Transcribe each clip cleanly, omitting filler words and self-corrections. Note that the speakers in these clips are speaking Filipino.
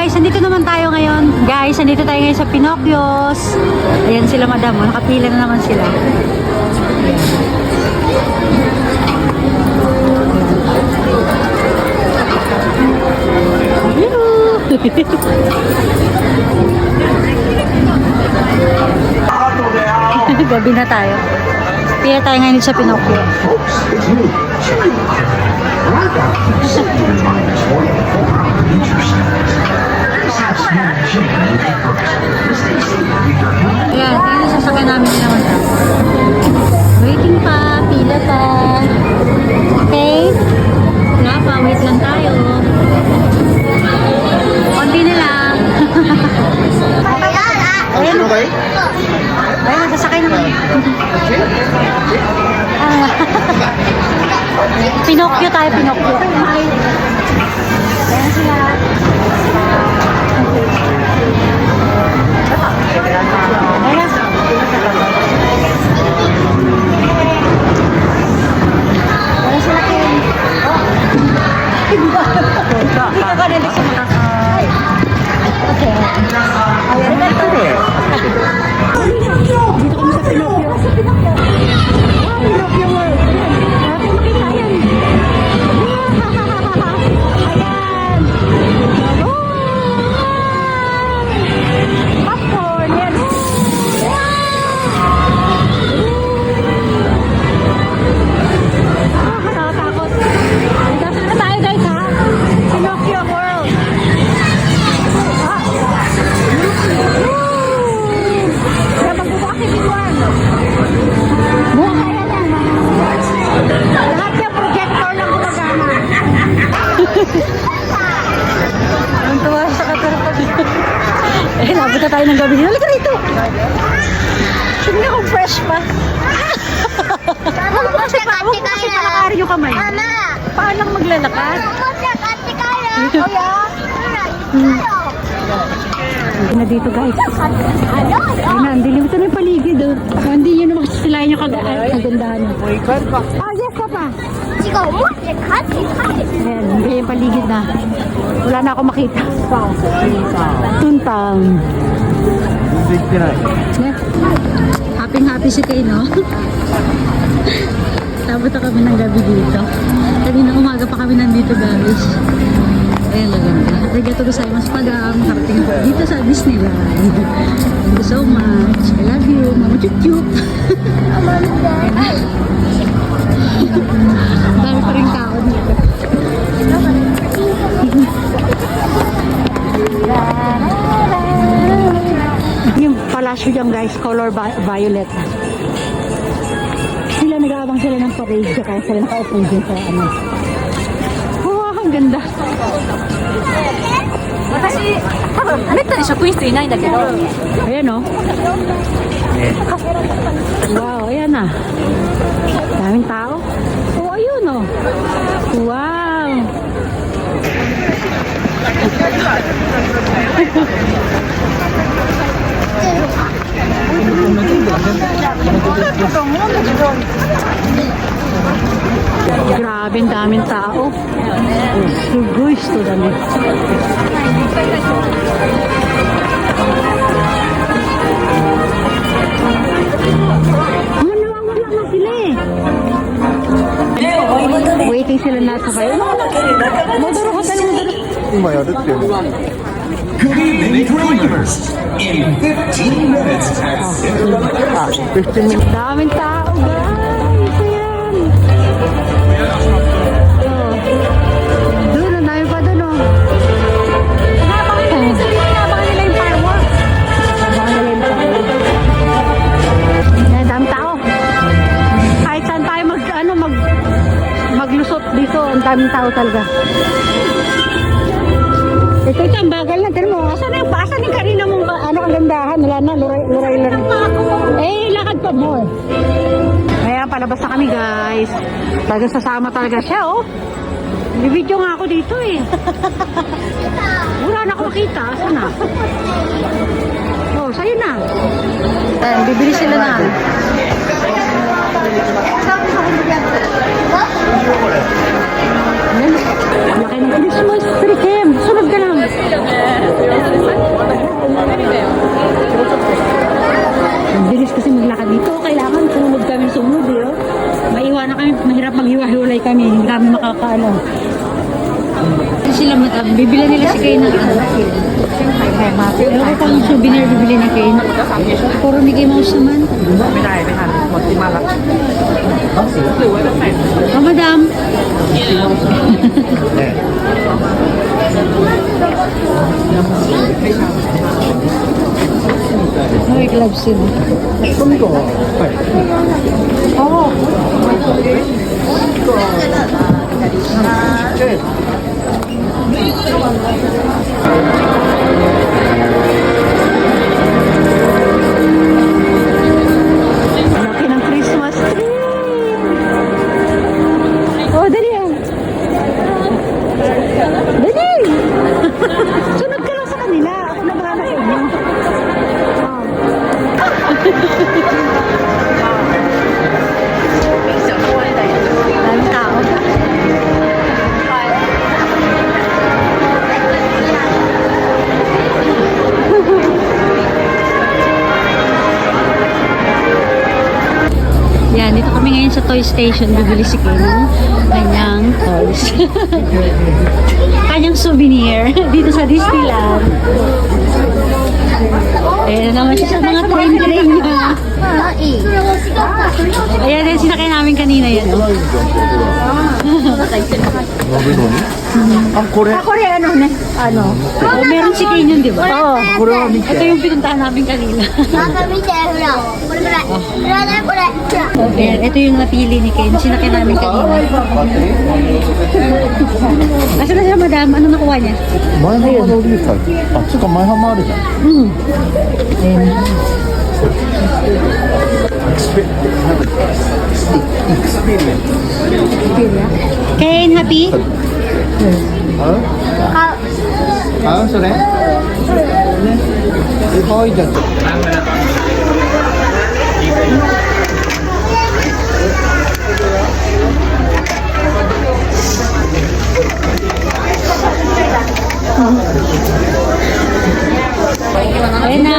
guys, nandito naman tayo ngayon. Guys, nandito tayo ngayon sa Pinocchio's. Ayan sila madam, nakapila na naman sila. Gabi na tayo. Pila tayo ngayon sa Pinocchio. Ayan, tingnan na sasakyan namin naman. Waiting pa, pila pa. Okay? Wala pa, wait lang tayo. Konti na lang. Ayan, ayan, sasakay naman. Pinocchio tayo, Pinocchio. Ayan sila. Ayan. Ayan sila kayo. Hindi ka nalik sa mga okay. Ayan na ito eh. Dito kami sa Pinocchio. Pinocchio World. Natin makita yan. Ayan. Popcorn. Yan. Nakakatakot. Dito na tayo guys ha. Pinocchio World. Kaya magbubakit iguan. Buha kaya lang. Lahat yung projector lang gumagana. Ang tuwa sa katarapag. Eh, nabot na tayo ng gabi. Halika rito. Tingnan kung fresh pa. Huwag mo kasi palakarin yung kamay. Paano lang maglalakad? Na dito guys. Ayun, dilim ito na yung paligid. Hindi nyo naman kasisilayan yung kagandahan. Oh, yes, papa. Ayan, hindi yung paligid na. Wala na ako makita. Tuntang. Happy si Kay, no? Tapos na kami ng gabi dito. Kanina umaga pa kami nandito guys. Ayan lang ganda. Arigato gozaimasu pag makarating po dito sa Disneyland. Thank you so much. I love you. Mama Chup-Chup. Dami pa rin tao dito. Yung palasyo dyan guys, color violet. Sila nag-aabang sila ng parade kaya sila nakaupo dyan sa ano. Wow, ang ganda. 私、多分めったに職員室いないんだけど。Ayan o. Wow, ayan na. Daming tao. Oh, ayun o. Wow. Grabe, daming tao. Sugoy, ito dami. Nawawala na sila eh. Waiting sila nasa kayo. Modoro ka tayo, modoro. Good evening, Dreamers! In 15 minutes at 7 15 minutes. Daming tao, guys. Ayan. Oh. Doon, ang dami pa doon, oh. Inabangan nila yung fireworks. Inabangan nila yung fireworks. Ayan, daming tao. Kahit saan tayo maglusot dito, ang daming tao talaga. Ito ang bagal na. Tignan mo, asan yung kanina mong kagandahan? Wala na, luray lang. Eh, lakad pa mo eh. Ayan, palabas na kami guys. Talagang sasama talaga siya, oh. Bibidyo nga ako dito eh. Wala na ako makita. Asan na? Oh, sa'yo na. Ayan, bibili sila na. Ayan, laki ng Christmas tree, Kim. Sunod ka lang. Bibila nila si Kane ng ano. Ewan ko pang souvenir bibili ni Kane. Puro Mickey Mouse naman. Oh, madam. May gloves yun. Oo. Laki ng Christmas tree. Oh, dali ah. Dali! Sunod ka lang sa kanila. Ako na bahala sa inyo. Daming tao. Yan, dito kami ngayon sa toy station. Bibili si Ken ng kanyang toys. Kanyang souvenir dito sa Disneyland. Ayan na naman siya sa mga train niya. Ayan din, sinakay namin kanina yan. Koreano na. Ano? Oh, meron si Ken yun, di ba? Oo. Ito yung pinuntahan namin kanina. Ayan, ito yung napili ni Ken. Sinakay namin kanina. Asa na siya, madam? Ano nakuha niya? 前浜の売りですかあ、つうか前浜あるじゃん Hmm. Ayan. Ken, happy? あ、それはい、じゃあ Ayan na.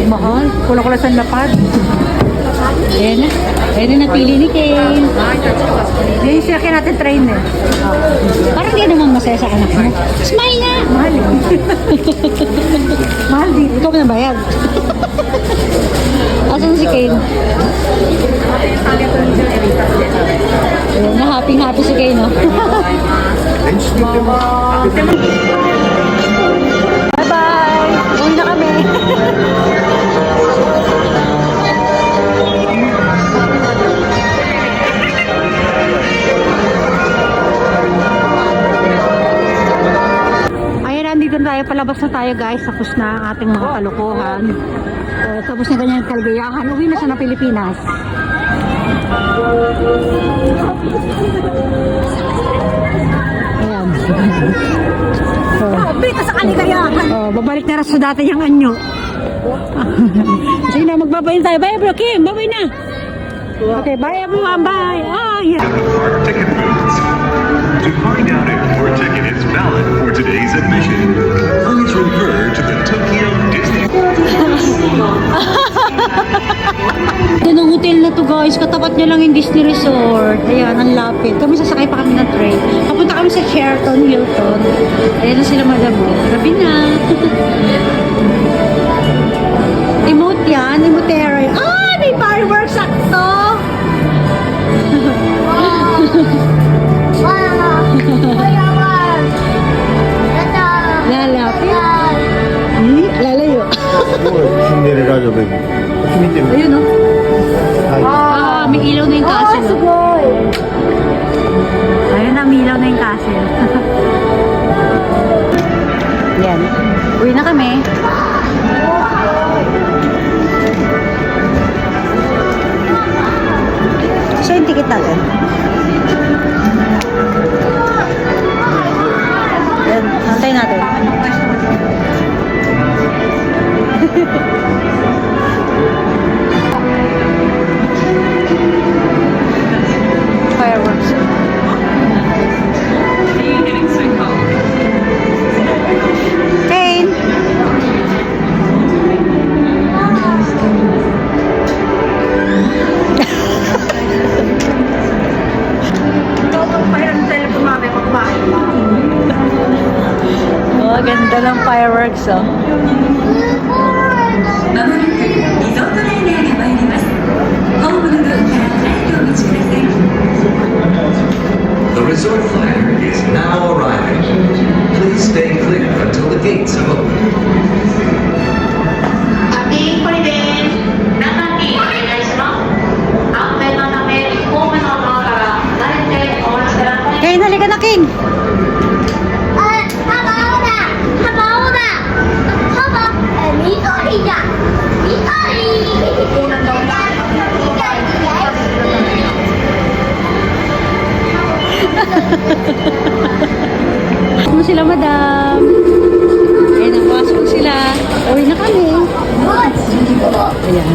Mahal. Kula-kula sa lapad. Ayan na. Ayan na napili ni Kane. Yan yung sinakyan natin train eh. Parang di naman masaya sa anak mo. Smile na! Mahal eh. Mahal din. Ikaw na bayad. Asan si Kane? Ayan na. Happy si Kane, no? Bye-bye! Uwi na kami. Ayan, nandito na tayo. Palabas na tayo, guys. Tapos na ang ating mga kalokohan. Tapos na ganyan kaligayahan. Uwi na siya ng Pilipinas. Ayan. Sabi ka sa kaligayahan. Oh, babalik na rin sa dati yung anyo. Sige na, magbabayin tayo. Bye, bro Kim. Babay na. Okay, bye everyone. Bye. Ah, yeah. Our ticket booths. To find out if your ticket is valid for today's admission, please refer to the Tokyo Disney. Yan ang hotel na to, guys. Katapat niya lang yung Disney Resort. Ayan, ang lapit. Kami sasakay pa kami ng train. Papunta kami sa Sheraton, Hilton. Ayan na sila, madam. Gabi na. Emote yan. Emotero yan. Ah, may fireworks sakto. Lalapit. Lalayo. シンデレラ城ベビーこっち見てみる Ayun, oh. は Ah, may ilaw na yung castle. Ayun na, may ilaw na yung castle. Yan. Uwi na kami. Siya yung ticket natin. Yan, antayin natin. Fireworks. Oh, ganda ng fireworks, oh. まもなくリゾートライナーが参ります。ホームのドアから早くお待ちください。 The resort flyer is now arriving. Please stay clear until the gates have opened. ハッピーホリデー中にお願いします。安全のためホームのドアから離れてお待ちください。 Kane, halika na, Kane. Ano sila, madam? Ayan, napasok sila. Uwi na kami. Ayan.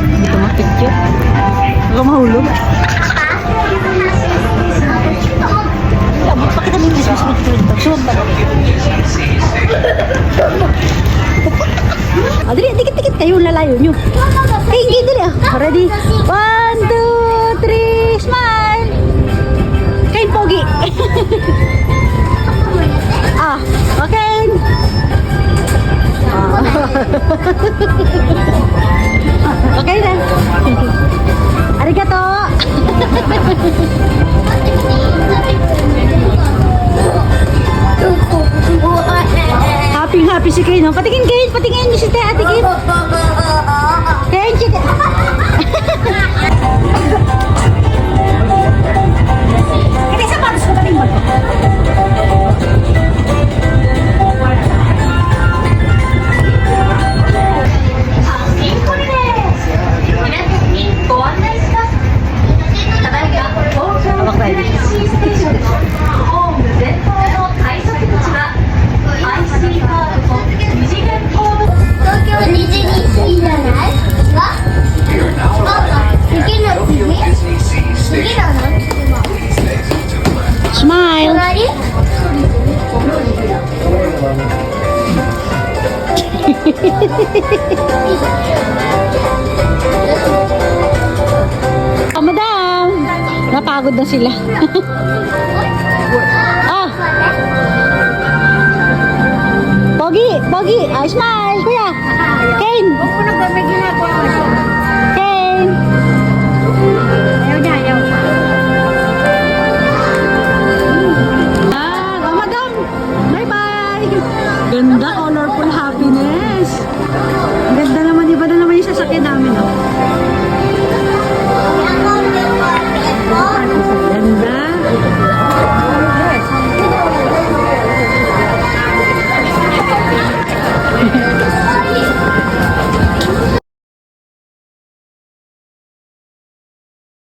Hindi ka mapicture. Baka mahulog. Bakit kami Christmas mag-production? Dali, dikit-dikit kayo, lalayo nyo. Hey, hindi, dali. Ready? 1, 2, 3, smile! Kain, pogi. Okay. Okay na. Arigato. Happy si Kane, no? Patingin, Kane. Patingin niyo si Ate Kane. Kane, chicken. Kaya sa patos ko taling bato. Hawak tayo dito. スマイル。Oh, madam! Napagod na sila. Pogi! Pogi! Smile! Kuya! Kane! Huwag mo na ba may ginagawa?